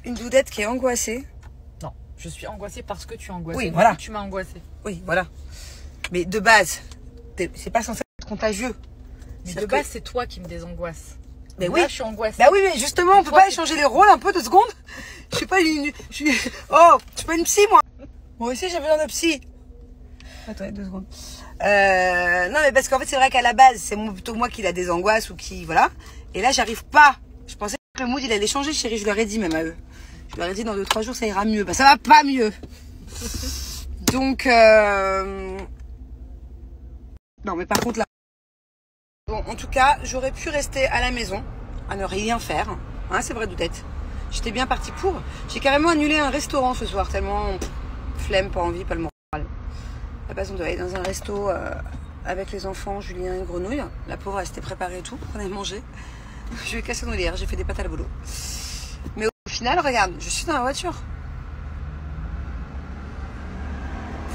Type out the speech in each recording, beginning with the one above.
une doudette qui est angoissée. Non, je suis angoissée parce que tu es angoissée. Oui, voilà. Tu m'as angoissée. Oui, voilà. Mais de base, c'est pas censé être contagieux. Mais de base, c'est toi qui me désangoisse. Mais là, oui. je suis angoissée. Bah oui, mais justement, on peut pas échanger les rôles un peu 2 secondes. Je suis pas une... Oh, je suis pas une psy, moi. Moi aussi, j'ai besoin de psy. Attends, 2 secondes. Non, mais parce qu'en fait, c'est vrai qu'à la base, c'est plutôt moi qui la désangoisse ou qui... Voilà. Et là, j'arrive pas. Je pensais que le mood, il allait changer, chérie. Je leur ai dit même à eux. Je leur ai dit, dans 2-3 jours, ça ira mieux. Bah, ça va pas mieux. Donc, non, mais par contre, là... Bon, en tout cas, j'aurais pu rester à la maison, à ne rien faire. Hein, c'est vrai, Doudette. J'étais bien partie pour. J'ai carrément annulé un restaurant ce soir, tellement flemme, pas envie, pas le moral. À la base, on devait aller dans un resto avec les enfants, Julien et Grenouille. La pauvre, elle s'était préparée et tout, on avait mangé. Je lui ai cassé dans l'air, j'ai fait des pâtes à la bolo. Mais au final, regarde, je suis dans la voiture.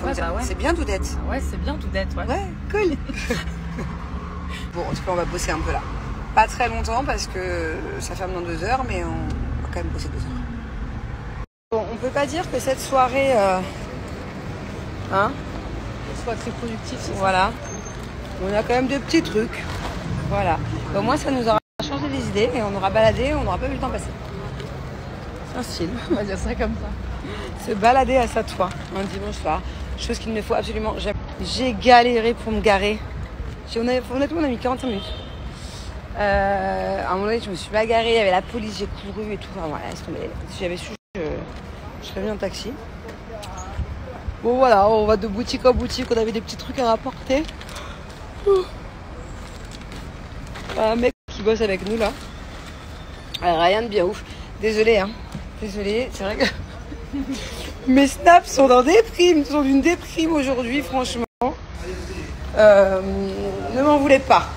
Ouais, bah ouais. C'est bien, Doudette. Ouais, c'est bien, Doudette, ouais. Ouais, cool. Bon, en tout cas, on va bosser un peu là. Pas très longtemps parce que ça ferme dans 2 heures, mais on va quand même bosser 2 heures. Bon, on peut pas dire que cette soirée... Hein, Soit très productif, c'est voilà. On a quand même 2 petits trucs. Voilà. Au moins, ça nous aura changé les idées et on aura baladé, on n'aura pas vu le temps passer. C'est un style. On va dire ça comme ça. Se balader à sa toit un dimanche soir. Chose qu'il ne faut absolument jamais. J'ai galéré pour me garer. Honnêtement, on a mis 45 minutes. À un moment donné, je me suis bagarrée, il y avait la police, j'ai couru et tout. Enfin, voilà, laisse tomber. Si j'avais su, je serais venue en taxi. Bon, voilà, on va de boutique en boutique, on avait des petits trucs à rapporter. Un mec qui bosse avec nous là. Rien de bien ouf. Désolée, hein. Désolée, c'est vrai que mes snaps sont dans des primes, sont d'une déprime aujourd'hui, franchement. Ne m'en voulez pas.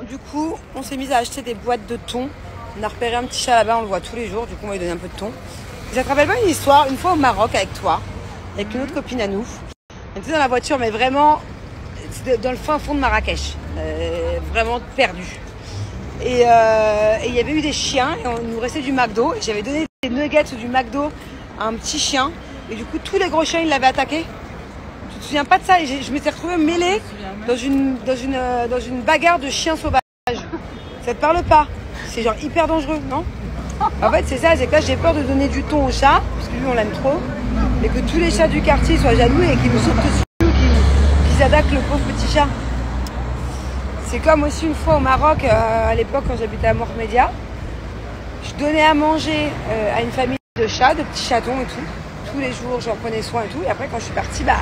Du coup, on s'est mis à acheter des boîtes de thon. On a repéré un petit chat là-bas, on le voit tous les jours. Du coup, on va lui donner un peu de thon. Ça te rappelle pas une histoire, une fois au Maroc avec toi, avec une autre copine à nous. On était dans la voiture, mais vraiment dans le fin fond de Marrakech. Vraiment perdu. Et il y avait eu des chiens et on nous restait du McDo. J'avais donné des nuggets du McDo à un petit chien. Et du coup, tous les gros chiens, ils l'avaient attaqué. Tu te souviens pas de ça? Et je m'étais retrouvée mêlée dans une bagarre de chiens sauvages. Ça te parle pas? C'est genre hyper dangereux, non? En fait, c'est ça, c'est que là, j'ai peur de donner du thon au chat, parce que lui, on l'aime trop. Et que tous les chats du quartier soient jaloux et qu'ils me sautent dessus, qu'ils attaquent le pauvre petit chat. C'est comme aussi une fois au Maroc, à l'époque, quand j'habitais à Mohamedia. Je donnais à manger à une famille de chats, de petits chatons et tout. Tous les jours, j'en prenais soin et tout. Et après, quand je suis partie, quand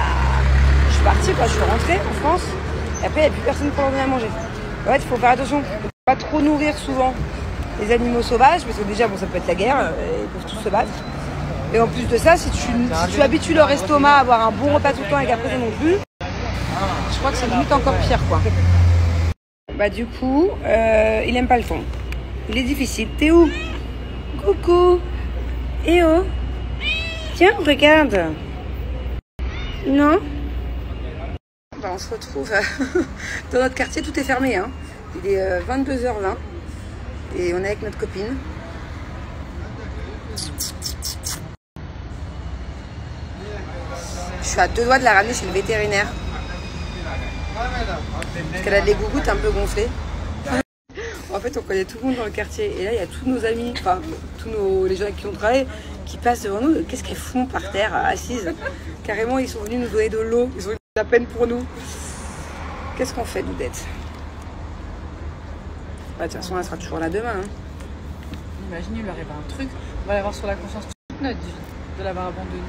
je suis rentrée en France. Et après, il n'y a plus personne pour leur donner à manger. En fait, il faut faire attention. Il ne faut pas trop nourrir souvent les animaux sauvages. Parce que déjà, bon, ça peut être la guerre. Ils peuvent tous se battre. Et en plus de ça, si tu habitues leur estomac à avoir un bon repas tout le temps et qu'après, ça non plus, je crois que c'est limite encore pire, quoi. Bah, du coup, il aime pas le thon. Il est difficile. T'es où? Coucou. Eh oh. Tiens, regarde. Non? Bah, on se retrouve dans notre quartier, tout est fermé. Hein. Il est 22h20 et on est avec notre copine. Je suis à 2 doigts de la ramener chez le vétérinaire. Parce qu'elle a des gougouttes un peu gonflées. En fait, on connaît tout le monde dans le quartier. Et là, il y a tous nos amis, enfin, les gens avec qui on travaille, qui passent devant nous. Qu'est-ce qu'elles font par terre, assises? Carrément, ils sont venus nous donner de l'eau. Ils ont eu de la peine pour nous. Qu'est-ce qu'on fait, Doudette? Bah, de toute façon, elle sera toujours là demain. Hein. Imaginez, il leur arrive un truc. On va l'avoir sur la conscience toute notre vie de l'avoir abandonné.